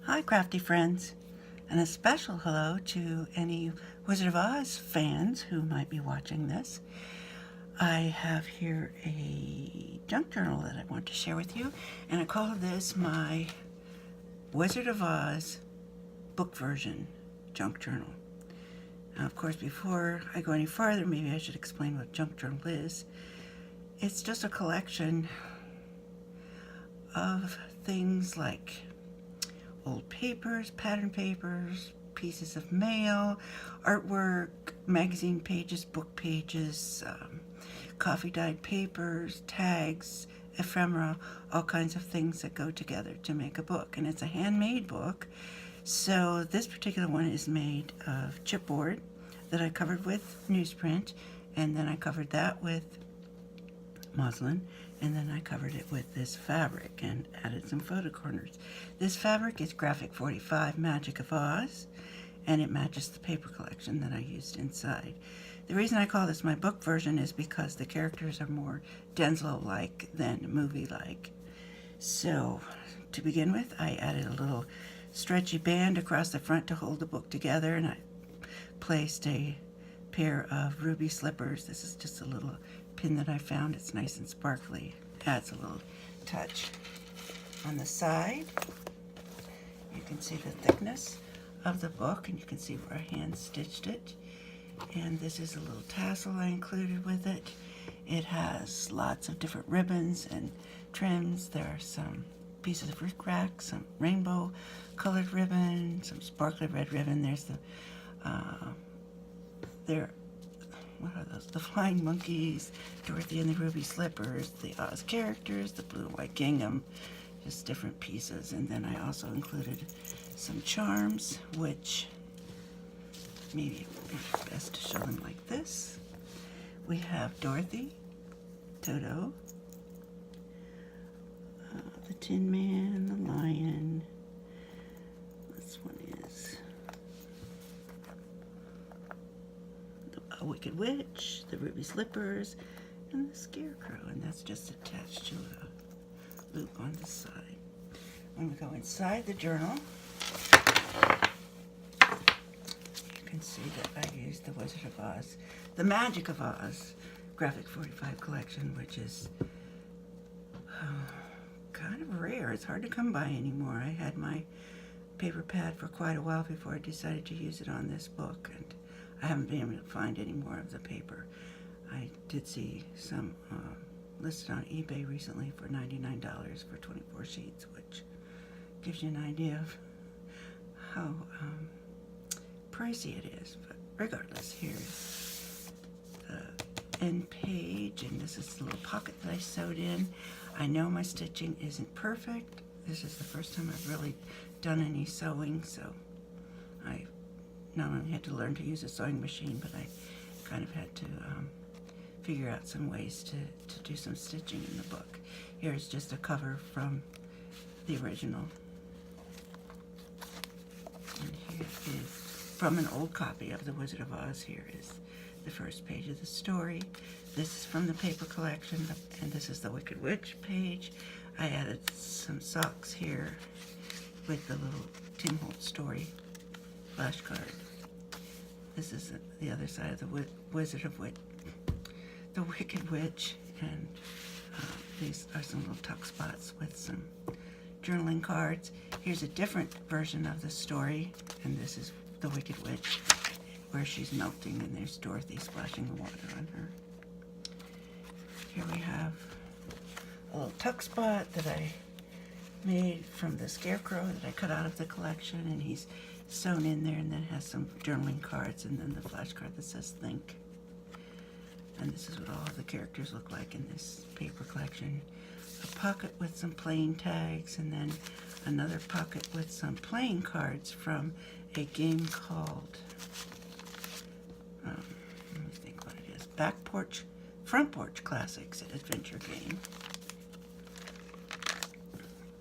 Hi, crafty friends, and a special hello to any Wizard of Oz fans who might be watching this. I have here a junk journal that I want to share with you, and I call this my Wizard of Oz book version junk journal. Now, of course, before I go any farther, maybe I should explain what junk journal is. It's just a collection of things like old papers, pattern papers, pieces of mail, artwork, magazine pages, book pages, coffee-dyed papers, tags, ephemera, all kinds of things that go together to make a book. And it's a handmade book. So this particular one is made of chipboard that I covered with newsprint, and then I covered that with muslin, and then I covered it with this fabric and added some photo corners. This fabric is Graphic 45 Magic of Oz, and it matches the paper collection that I used inside. The reason I call this my book version is because the characters are more Denslow-like than movie-like. So, to begin with, I added a little stretchy band across the front to hold the book together, and I placed a pair of ruby slippers. This is just a little pin that I found. It's nice and sparkly. Adds a little touch. On the side, you can see the thickness of the book, and you can see where I hand stitched it. And this is a little tassel I included with it. It has lots of different ribbons and trims. There are some pieces of rickrack, some rainbow colored ribbon, some sparkly red ribbon. There's the what are those? The flying monkeys, Dorothy and the ruby slippers, the Oz characters, the blue and white gingham, just different pieces. And then I also included some charms, which maybe it would be best to show them like this. We have Dorothy, Toto, the Tin Man, the Lion. This one is a Wicked Witch, the Ruby Slippers, and the Scarecrow, and that's just attached to a loop on the side. When we go inside the journal, you can see that I used the Wizard of Oz, the Magic of Oz Graphic 45 collection, which is kind of rare. It's hard to come by anymore. I had my paper pad for quite a while before I decided to use it on this book, and I haven't been able to find any more of the paper. I did see some listed on eBay recently for $99 for 24 sheets, which gives you an idea of how pricey it is. But regardless, here's the end page, and this is the little pocket that I sewed in. I know my stitching isn't perfect. This is the first time I've really done any sewing, so I not only had to learn to use a sewing machine, but I kind of had to figure out some ways to do some stitching in the book. Here's just a cover from the original. And here is from an old copy of The Wizard of Oz. Here is the first page of the story. This is from the paper collection, and this is the Wicked Witch page. I added some socks here with the little Tim Holtz story flashcard. This is the other side of the Wizard of the Wicked Witch, and these are some little tuck spots with some journaling cards. Here's a different version of the story, and this is the Wicked Witch, where she's melting, and there's Dorothy splashing the water on her. Here we have a little tuck spot that I made from the Scarecrow that I cut out of the collection, and he's sewn in there, and then has some journaling cards, and then the flashcard that says think. And this is what all of the characters look like in this paper collection. A pocket with some playing tags, and then another pocket with some playing cards from a game called, let me think what it is, Front Porch Classics adventure game.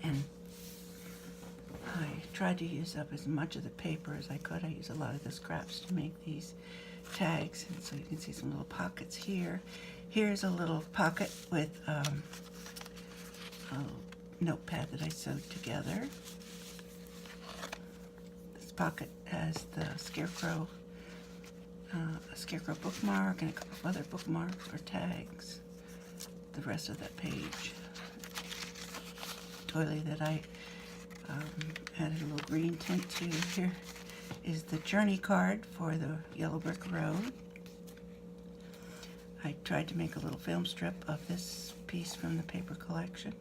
And I tried to use up as much of the paper as I could. I used a lot of the scraps to make these tags, and so you can see some little pockets here. Here's a little pocket with a notepad that I sewed together. pocket has the scarecrow, a scarecrow bookmark and a couple of other bookmarks or tags. The rest of that page, doily that I added a little green tint to. Here is the journey card for the Yellow Brick Road. I tried to make a little film strip of this piece from the paper collection.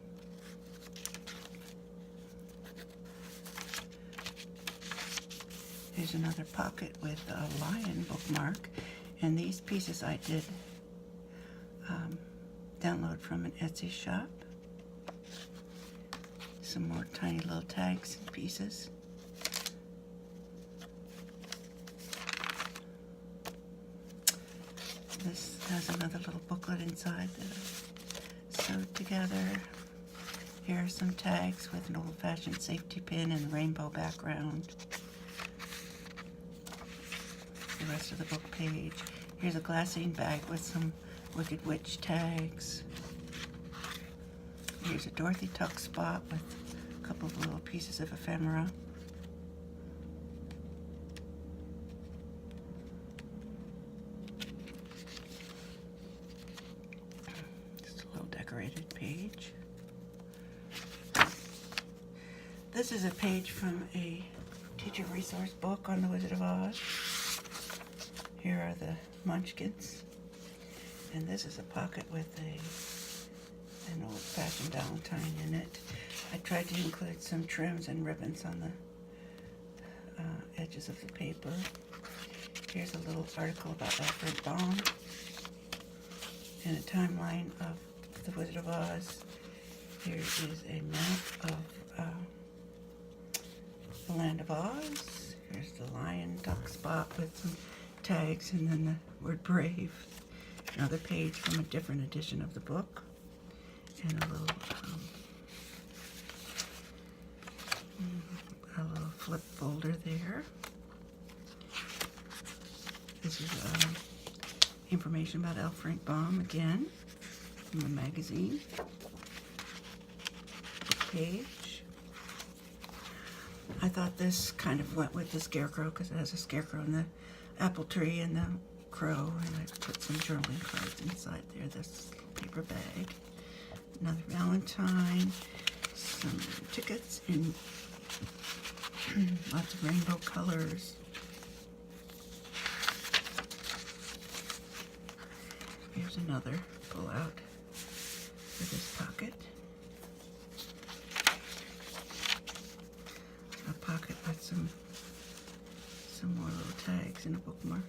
Here's another pocket with a lion bookmark, and these pieces I did download from an Etsy shop. Some more tiny little tags and pieces. This has another little booklet inside that I sewed together. Here are some tags with an old-fashioned safety pin and rainbow background. The rest of the book page. Here's a glassine bag with some Wicked Witch tags. Here's a Dorothy tuck spot with a couple of little pieces of ephemera. Just a little decorated page. This is a page from a teacher resource book on the Wizard of Oz. Here are the Munchkins. And this is a pocket with an old-fashioned Valentine in it. I tried to include some trims and ribbons on the edges of the paper. Here's a little article about Alfred Baum and a timeline of the Wizard of Oz. Here is a map of the Land of Oz. Here's the lion tuck spot with some tags and then the word brave. Another page from a different edition of the book, and a little flip folder there. This is information about L. Frank Baum again from the magazine. Book page. I thought this kind of went with the scarecrow because it has a scarecrow and the apple tree and the crow, and I put some journaling cards inside there. This paper bag. Another Valentine. Some tickets in lots of rainbow colors. Here's another pull out for this pocket. A pocket with some more little tags and a bookmark.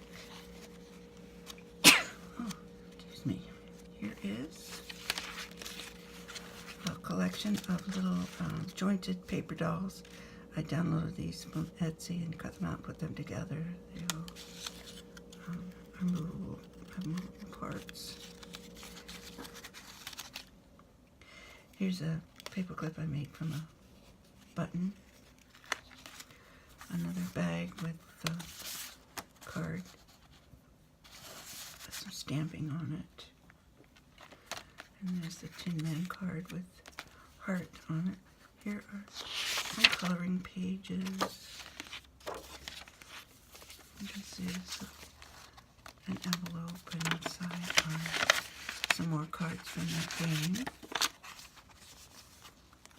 Oh, excuse me. Here is a collection of little jointed paper dolls. I downloaded these from Etsy and cut them out and put them together. They are movable parts. Here's a paper clip I made from a button. Another bag with a card with some stamping on it. And there's the Tin Man card with heart on it. Here are my coloring pages. This is an envelope, and inside are some more cards from that game.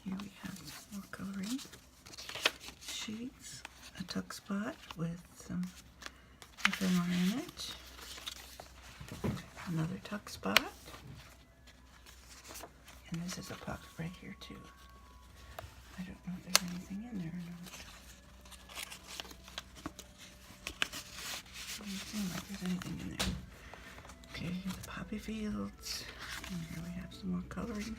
Here we have some more coloring sheets, a tuck spot with some ephemera in it, another tuck spot, and this is a pocket right here too. I don't know if there's anything in there or not. Doesn't seem like there's anything in there. Okay, here's the poppy fields, and here we have some more coloring.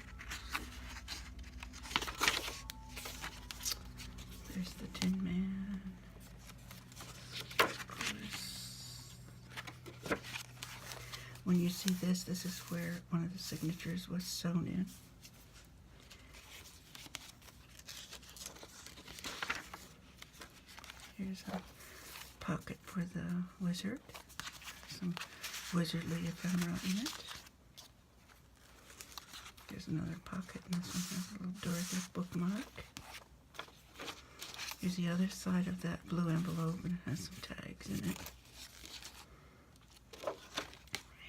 There's the Tin Man. Of course. When you see this, this is where one of the signatures was sewn in. Here's a pocket for the wizard. Some wizardly ephemera in it. There's another pocket, and this one has a little Dorothy bookmark. Here's the other side of that blue envelope, and it has some tags in it.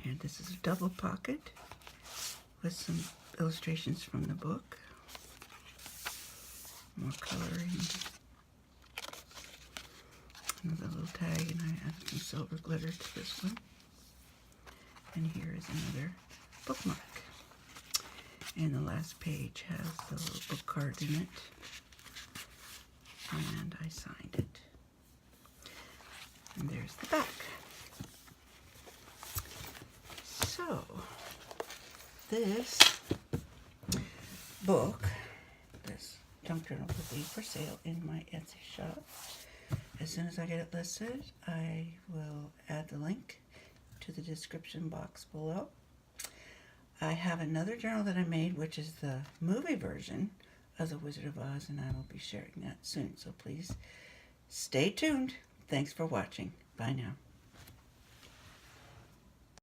And this is a double pocket with some illustrations from the book. More coloring. Another little tag, and I added some silver glitter to this one. And here is another bookmark. And the last page has the little book card in it. And I signed it. And there's the back. So, this book, this junk journal, will be for sale in my Etsy shop. As soon as I get it listed, I will add the link to the description box below. I have another journal that I made, which is the movie version of The Wizard of Oz, and I will be sharing that soon. So please stay tuned. Thanks for watching. Bye now.